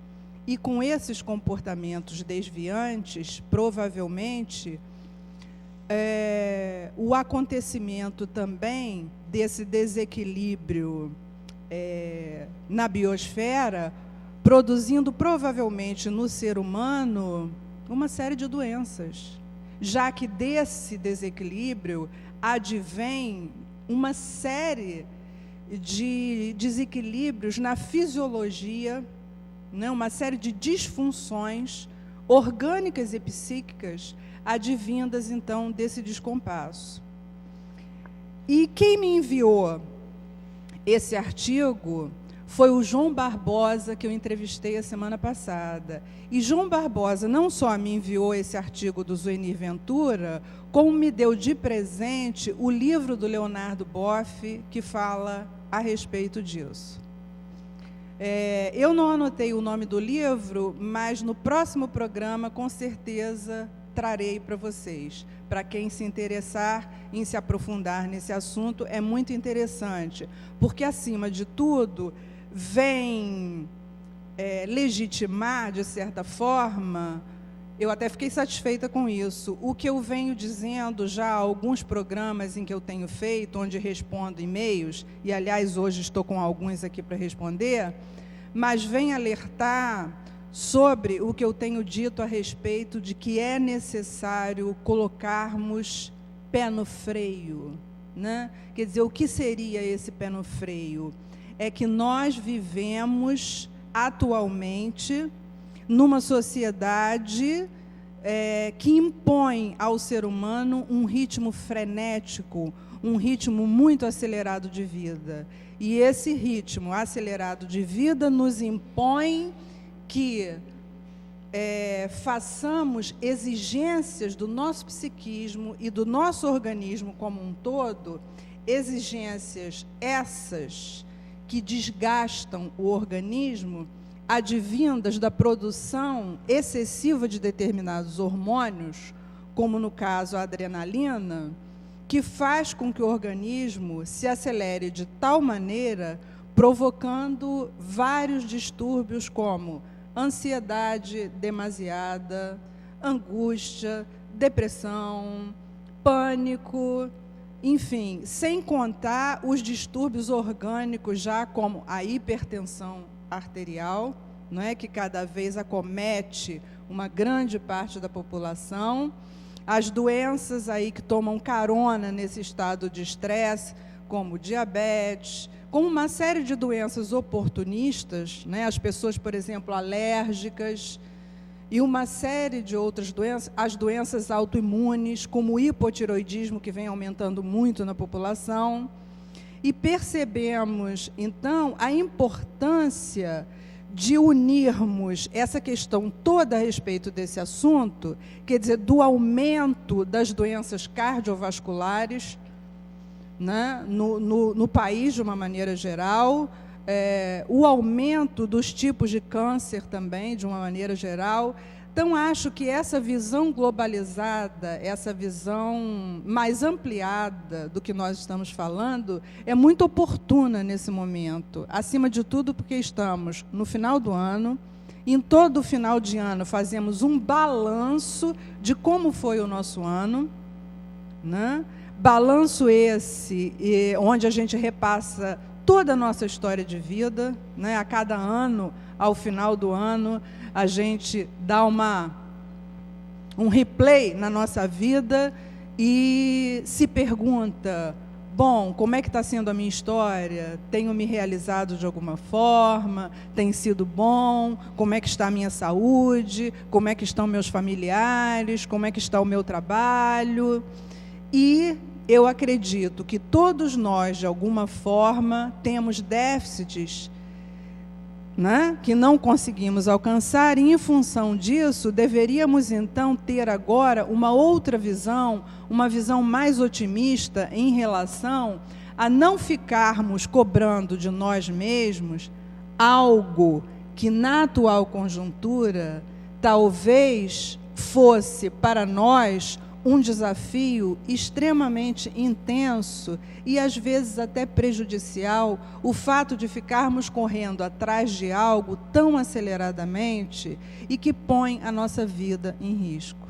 E com esses comportamentos desviantes, provavelmente, o acontecimento também desse desequilíbrio na biosfera, produzindo provavelmente no ser humano uma série de doenças, já que desse desequilíbrio advém uma série de desequilíbrios na fisiologia, né, uma série de disfunções orgânicas e psíquicas advindas, então, desse descompasso. E quem me enviou esse artigo foi o João Barbosa, que eu entrevistei a semana passada. E João Barbosa não só me enviou esse artigo do Zuenir Ventura, como me deu de presente o livro do Leonardo Boff, que fala a respeito disso. Eu não anotei o nome do livro, mas no próximo programa, com certeza, trarei para vocês. Para quem se interessar em se aprofundar nesse assunto, é muito interessante, porque, acima de tudo, vem legitimar, de certa forma, eu até fiquei satisfeita com isso, o que eu venho dizendo já há alguns programas em que eu tenho feito, onde respondo e-mails, e, aliás, hoje estou com alguns aqui para responder, mas vem alertar sobre o que eu tenho dito a respeito de que é necessário colocarmos pé no freio, né? Quer dizer, o que seria esse pé no freio? É que nós vivemos atualmente numa sociedade que impõe ao ser humano um ritmo frenético, um ritmo muito acelerado de vida. E esse ritmo acelerado de vida nos impõe que façamos exigências do nosso psiquismo e do nosso organismo como um todo, exigências essas que desgastam o organismo, advindas da produção excessiva de determinados hormônios, como no caso a adrenalina, que faz com que o organismo se acelere de tal maneira, provocando vários distúrbios como ansiedade demasiada, angústia, depressão, pânico, enfim, sem contar os distúrbios orgânicos já como a hipertensão arterial, não é, que cada vez acomete uma grande parte da população, as doenças aí que tomam carona nesse estado de estresse, como diabetes, como uma série de doenças oportunistas, né? As pessoas, por exemplo, alérgicas, e uma série de outras doenças, as doenças autoimunes, como o hipotiroidismo, que vem aumentando muito na população. E percebemos, então, a importância de unirmos essa questão toda a respeito desse assunto, quer dizer, do aumento das doenças cardiovasculares, né, no país, de uma maneira geral, o aumento dos tipos de câncer também, de uma maneira geral. Então, acho que essa visão globalizada, essa visão mais ampliada do que nós estamos falando, é muito oportuna nesse momento. Acima de tudo, porque estamos no final do ano, em todo final de ano fazemos um balanço de como foi o nosso ano, né? Balanço esse onde a gente repassa toda a nossa história de vida, né? A cada ano, ao final do ano, a gente dá um replay na nossa vida e se pergunta, bom, como é que está sendo a minha história? Tenho me realizado de alguma forma? Tem sido bom? Como é que está a minha saúde? Como é que estão meus familiares? Como é que está o meu trabalho? E eu acredito que todos nós, de alguma forma, temos déficits, né, que não conseguimos alcançar, e, em função disso, deveríamos, então, ter agora uma outra visão, uma visão mais otimista em relação a não ficarmos cobrando de nós mesmos algo que, na atual conjuntura, talvez fosse para nós um desafio extremamente intenso e, às vezes, até prejudicial, o fato de ficarmos correndo atrás de algo tão aceleradamente e que põe a nossa vida em risco.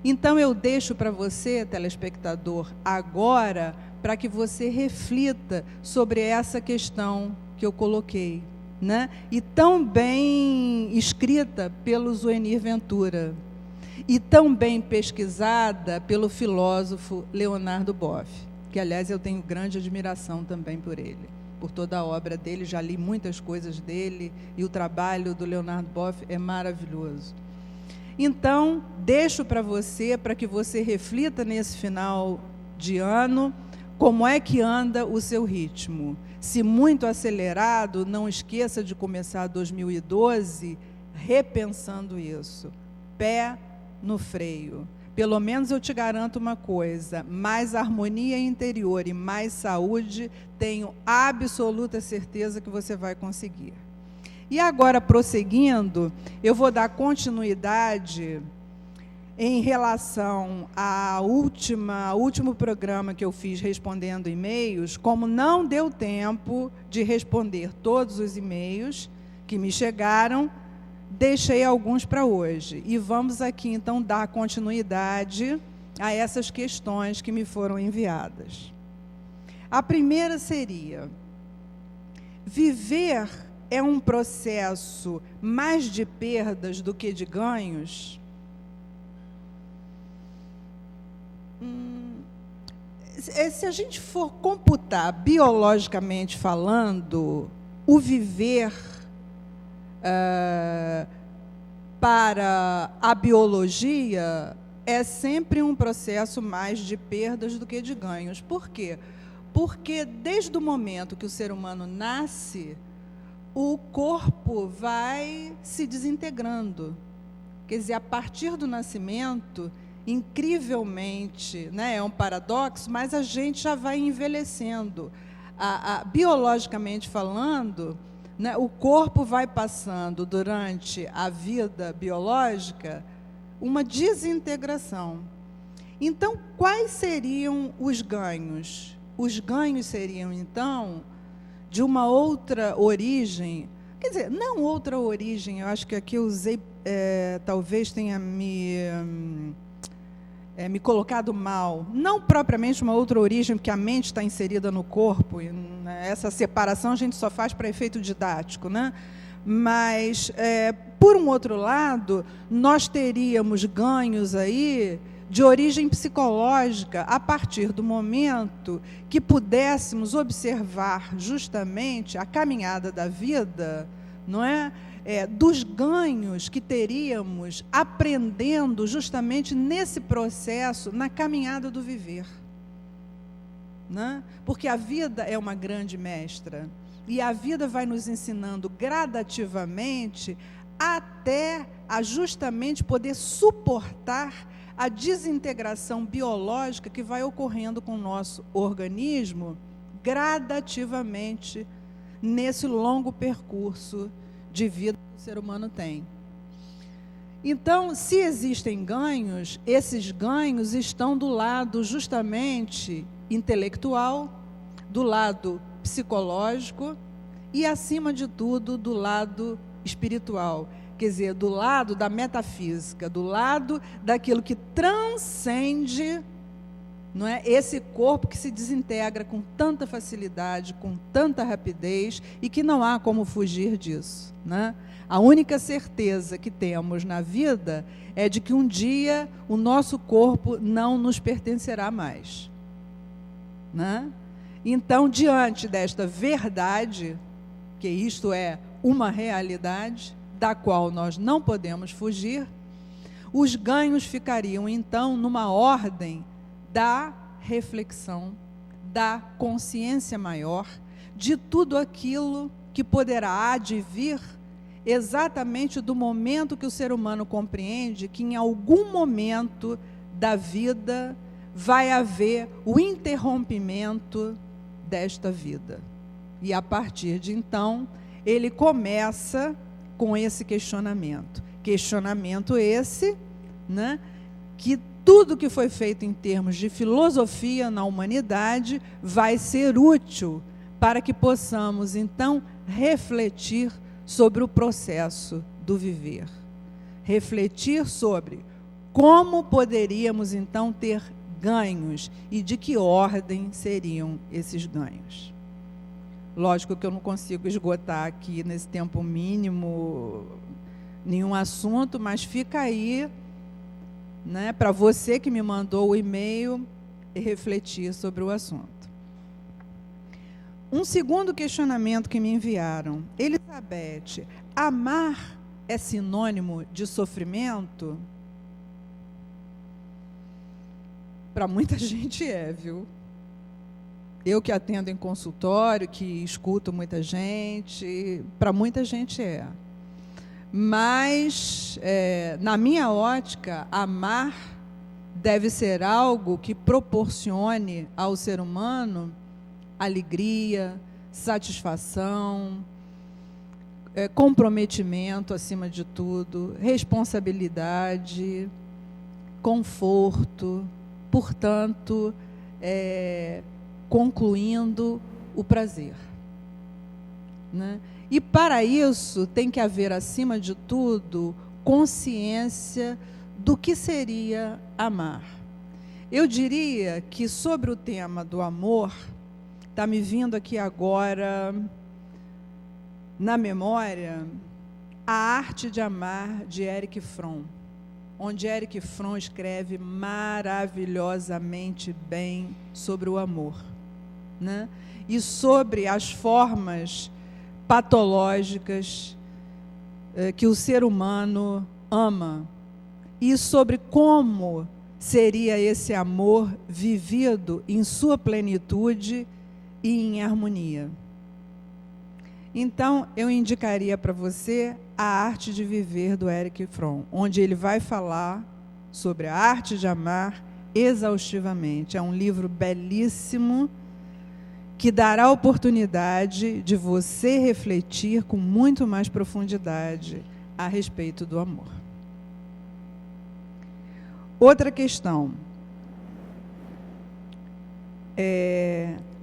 Então, eu deixo para você, telespectador, agora, para que você reflita sobre essa questão que eu coloquei, né? E tão bem escrita pelo Zuenir Ventura, e tão bem pesquisada pelo filósofo Leonardo Boff, que, aliás, eu tenho grande admiração também por ele, por toda a obra dele, já li muitas coisas dele, e o trabalho do Leonardo Boff é maravilhoso. Então, deixo para você, para que você reflita nesse final de ano, como é que anda o seu ritmo. Se muito acelerado, não esqueça de começar 2012 repensando isso. Pé no freio. Pelo menos eu te garanto uma coisa, mais harmonia interior e mais saúde, tenho absoluta certeza que você vai conseguir. E agora, prosseguindo, eu vou dar continuidade em relação ao último programa que eu fiz respondendo e-mails. Como não deu tempo de responder todos os e-mails que me chegaram, deixei alguns para hoje. E vamos aqui, então, dar continuidade a essas questões que me foram enviadas. A primeira seria: viver é um processo mais de perdas do que de ganhos? Se a gente for computar biologicamente falando, o viver para a biologia é sempre um processo mais de perdas do que de ganhos. Por quê? Porque desde o momento que o ser humano nasce, o corpo vai se desintegrando. Quer dizer, a partir do nascimento, incrivelmente, né, é um paradoxo, mas a gente já vai envelhecendo. Biologicamente falando, né, o corpo vai passando, durante a vida biológica, uma desintegração. Então, quais seriam os ganhos? Os ganhos seriam, então, de uma outra origem. Quer dizer, não outra origem, eu acho que aqui eu usei, talvez tenha me colocado mal. Não propriamente uma outra origem, porque a mente está inserida no corpo, e, né, essa separação a gente só faz para efeito didático, né? Mas, por um outro lado, nós teríamos ganhos aí de origem psicológica a partir do momento que pudéssemos observar justamente a caminhada da vida, não é? Dos ganhos que teríamos aprendendo justamente nesse processo, na caminhada do viver. Né? Porque a vida é uma grande mestra, e a vida vai nos ensinando gradativamente até a justamente poder suportar a desintegração biológica que vai ocorrendo com o nosso organismo gradativamente nesse longo percurso de vida que o ser humano tem. Então, se existem ganhos, esses ganhos estão do lado justamente intelectual, do lado psicológico e, acima de tudo, do lado espiritual. Quer dizer, do lado da metafísica, do lado daquilo que transcende, não é, esse corpo que se desintegra com tanta facilidade, com tanta rapidez, e que não há como fugir disso. Né? A única certeza que temos na vida é de que um dia o nosso corpo não nos pertencerá mais. Né? Então, diante desta verdade, que isto é uma realidade da qual nós não podemos fugir, os ganhos ficariam, então, numa ordem da reflexão, da consciência maior, de tudo aquilo que poderá advir exatamente do momento que o ser humano compreende que em algum momento da vida vai haver o interrompimento desta vida. E a partir de então, ele começa com esse questionamento. Questionamento esse, né, que tudo que foi feito em termos de filosofia na humanidade vai ser útil para que possamos, então, refletir sobre o processo do viver. Refletir sobre como poderíamos, então, ter ganhos e de que ordem seriam esses ganhos. Lógico que eu não consigo esgotar aqui, nesse tempo mínimo, nenhum assunto, mas fica aí, né, para você que me mandou o e-mail e refletir sobre o assunto. Um segundo questionamento que me enviaram: Elizabeth, amar é sinônimo de sofrimento? Para muita gente viu? Eu que atendo em consultório, que escuto muita gente, para muita gente Mas, na minha ótica, amar deve ser algo que proporcione ao ser humano alegria, satisfação, comprometimento, acima de tudo, responsabilidade, conforto, portanto, concluindo o prazer. Né? E para isso tem que haver, acima de tudo, consciência do que seria amar. Eu diria que sobre o tema do amor, está me vindo aqui agora na memória A Arte de Amar, de Erich Fromm, onde Erich Fromm escreve maravilhosamente bem sobre o amor, né? E sobre as formas patológicas que o ser humano ama, e sobre como seria esse amor vivido em sua plenitude e em harmonia. Então, eu indicaria para você A Arte de Viver, do Erich Fromm, onde ele vai falar sobre a arte de amar exaustivamente. É um livro belíssimo, que dará a oportunidade de você refletir com muito mais profundidade a respeito do amor. Outra questão.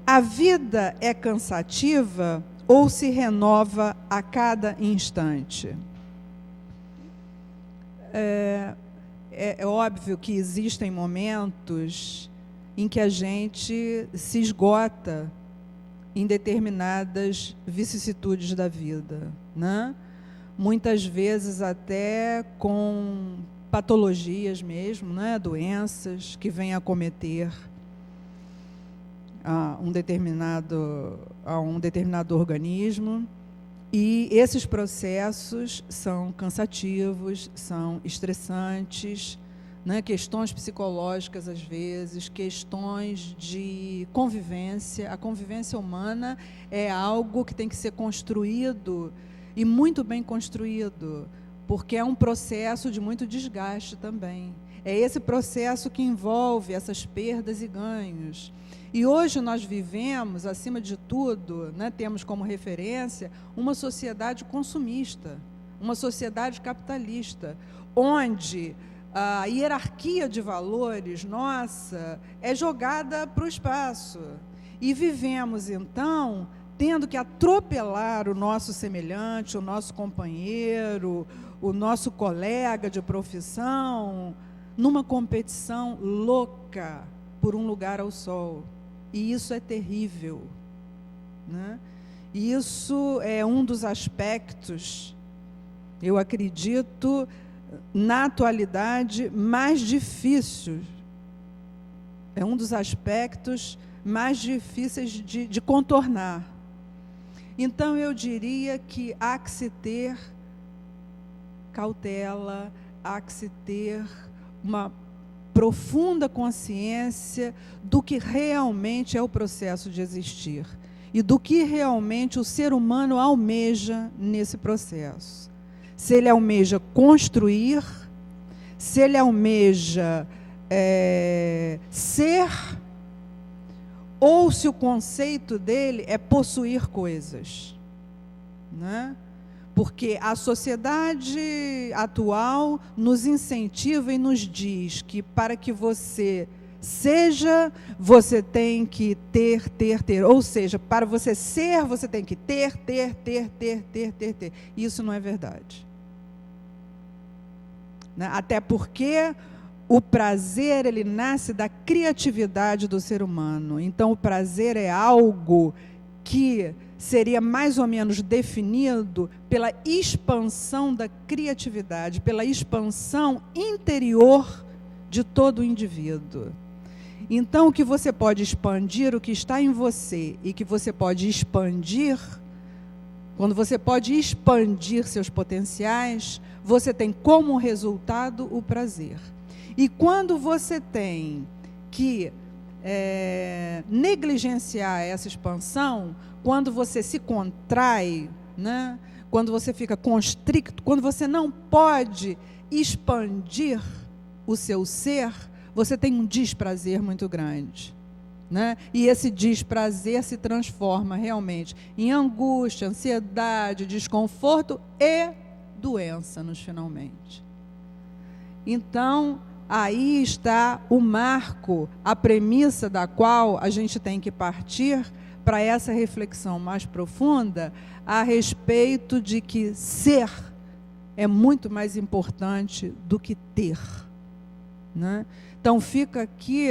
A vida é cansativa ou se renova a cada instante? É óbvio que existem momentos em que a gente se esgota em determinadas vicissitudes da vida, né? Muitas vezes até com patologias mesmo, né, doenças que vêm acometer a um determinado organismo, e esses processos são cansativos, são estressantes, né, questões psicológicas às vezes, questões de convivência. A convivência humana é algo que tem que ser construído, e muito bem construído, porque é um processo de muito desgaste também. É esse processo que envolve essas perdas e ganhos. E hoje nós vivemos, acima de tudo, né, temos como referência uma sociedade consumista, uma sociedade capitalista, onde a hierarquia de valores nossa é jogada para o espaço. E vivemos, então, tendo que atropelar o nosso semelhante, o nosso companheiro, o nosso colega de profissão, numa competição louca por um lugar ao sol. E isso é terrível, né? E isso é um dos aspectos, eu acredito, na atualidade, mais difíceis. É um dos aspectos mais difíceis de contornar. Então, eu diria que há que se ter cautela, há que se ter uma profunda consciência do que realmente é o processo de existir e do que realmente o ser humano almeja nesse processo. Se ele almeja construir, se ele almeja ser, ou se o conceito dele é possuir coisas, né? Porque a sociedade atual nos incentiva e nos diz que para que você seja, você tem que ter. Ou seja, para você ser, você tem que ter. Isso não é verdade, né? Até porque o prazer, ele nasce da criatividade do ser humano. Então, o prazer é algo que seria mais ou menos definido pela expansão da criatividade, pela expansão interior de todo o indivíduo. Então, o que você pode expandir, o que está em você, e que você pode expandir, quando você pode expandir seus potenciais, você tem como resultado o prazer. E quando você tem que negligenciar essa expansão, quando você se contrai, né? Quando você fica constricto, quando você não pode expandir o seu ser, você tem um desprazer muito grande, né? E esse desprazer se transforma realmente em angústia, ansiedade, desconforto e doença finalmente. Então, aí está o marco, a premissa da qual a gente tem que partir para essa reflexão mais profunda a respeito de que ser é muito mais importante do que ter, né? Então, fica aqui,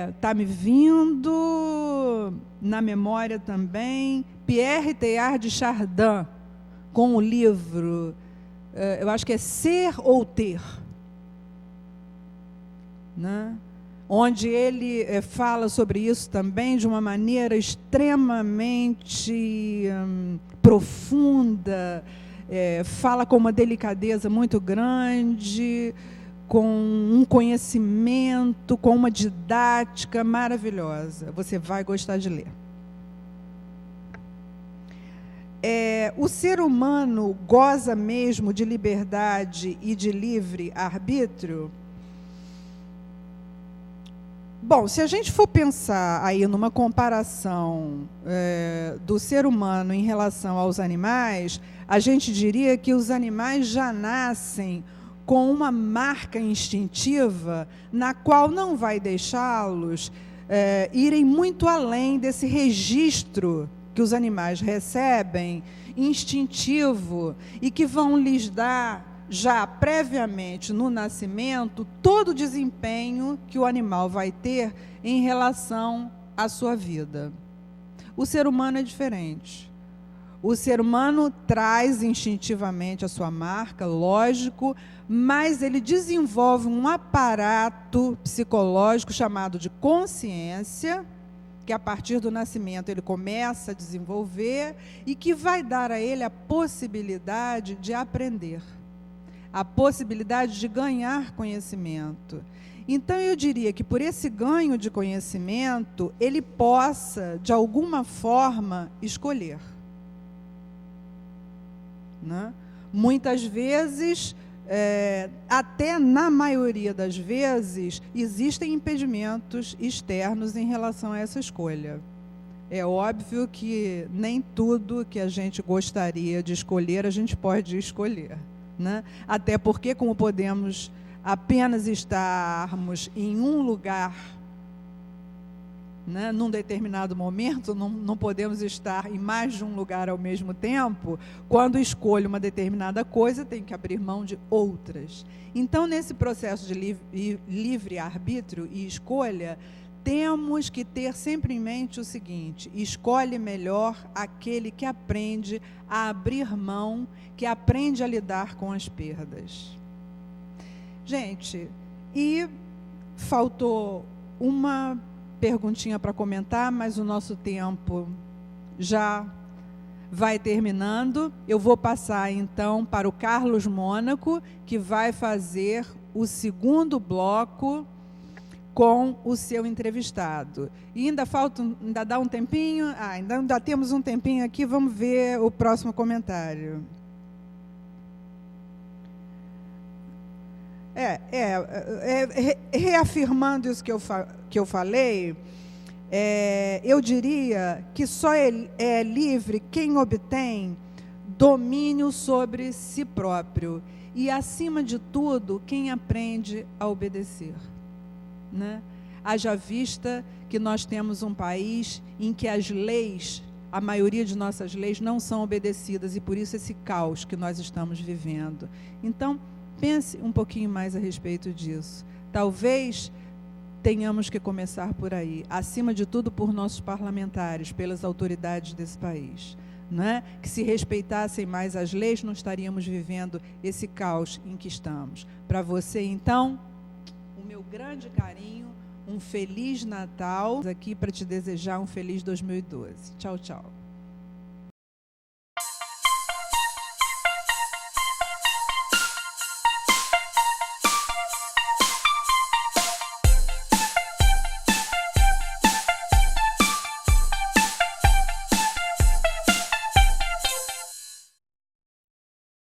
está me vindo na memória também, Pierre Teilhard de Chardin, com o livro, eu acho que é Ser ou Ter, né? Onde ele fala sobre isso também de uma maneira extremamente profunda, fala com uma delicadeza muito grande, com um conhecimento, com uma didática maravilhosa. Você vai gostar de ler. O ser humano goza mesmo de liberdade e de livre arbítrio? Bom, se a gente for pensar aí numa comparação do ser humano em relação aos animais, a gente diria que os animais já nascem com uma marca instintiva na qual não vai deixá-los irem muito além desse registro que os animais recebem, instintivo, e que vão lhes dar já previamente no nascimento todo o desempenho que o animal vai ter em relação à sua vida. O ser humano é diferente. O ser humano traz instintivamente a sua marca, lógico, mas ele desenvolve um aparato psicológico chamado de consciência, que a partir do nascimento ele começa a desenvolver e que vai dar a ele a possibilidade de aprender, a possibilidade de ganhar conhecimento. Então, eu diria que por esse ganho de conhecimento, ele possa, de alguma forma, escolher. Né? Muitas vezes, até na maioria das vezes, existem impedimentos externos em relação a essa escolha. É óbvio que nem tudo que a gente gostaria de escolher, a gente pode escolher. Né? Até porque, como podemos apenas estarmos em um lugar, né, num determinado momento, não podemos estar em mais de um lugar ao mesmo tempo. Quando escolho uma determinada coisa, tenho que abrir mão de outras. Então, nesse processo de livre-arbítrio e escolha, temos que ter sempre em mente o seguinte: escolhe melhor aquele que aprende a abrir mão, que aprende a lidar com as perdas. Gente, e faltou uma perguntinha para comentar, mas o nosso tempo já vai terminando. Eu vou passar, então, para o Carlos Mônaco, que vai fazer o segundo bloco com o seu entrevistado. E ainda dá um tempinho? Ainda temos um tempinho aqui, vamos ver o próximo comentário. Reafirmando isso que eu falei, eu diria que só é livre quem obtém domínio sobre si próprio e, acima de tudo, quem aprende a obedecer. Né? Haja vista que nós temos um país em que as leis, a maioria de nossas leis não são obedecidas, e por isso esse caos que nós estamos vivendo. Então, pense um pouquinho mais a respeito disso. Talvez tenhamos que começar por aí, acima de tudo por nossos parlamentares, pelas autoridades desse país. Né? Que se respeitassem mais as leis, não estaríamos vivendo esse caos em que estamos. Para você, então, o meu grande carinho, um Feliz Natal, aqui para te desejar um feliz 2012. Tchau, tchau.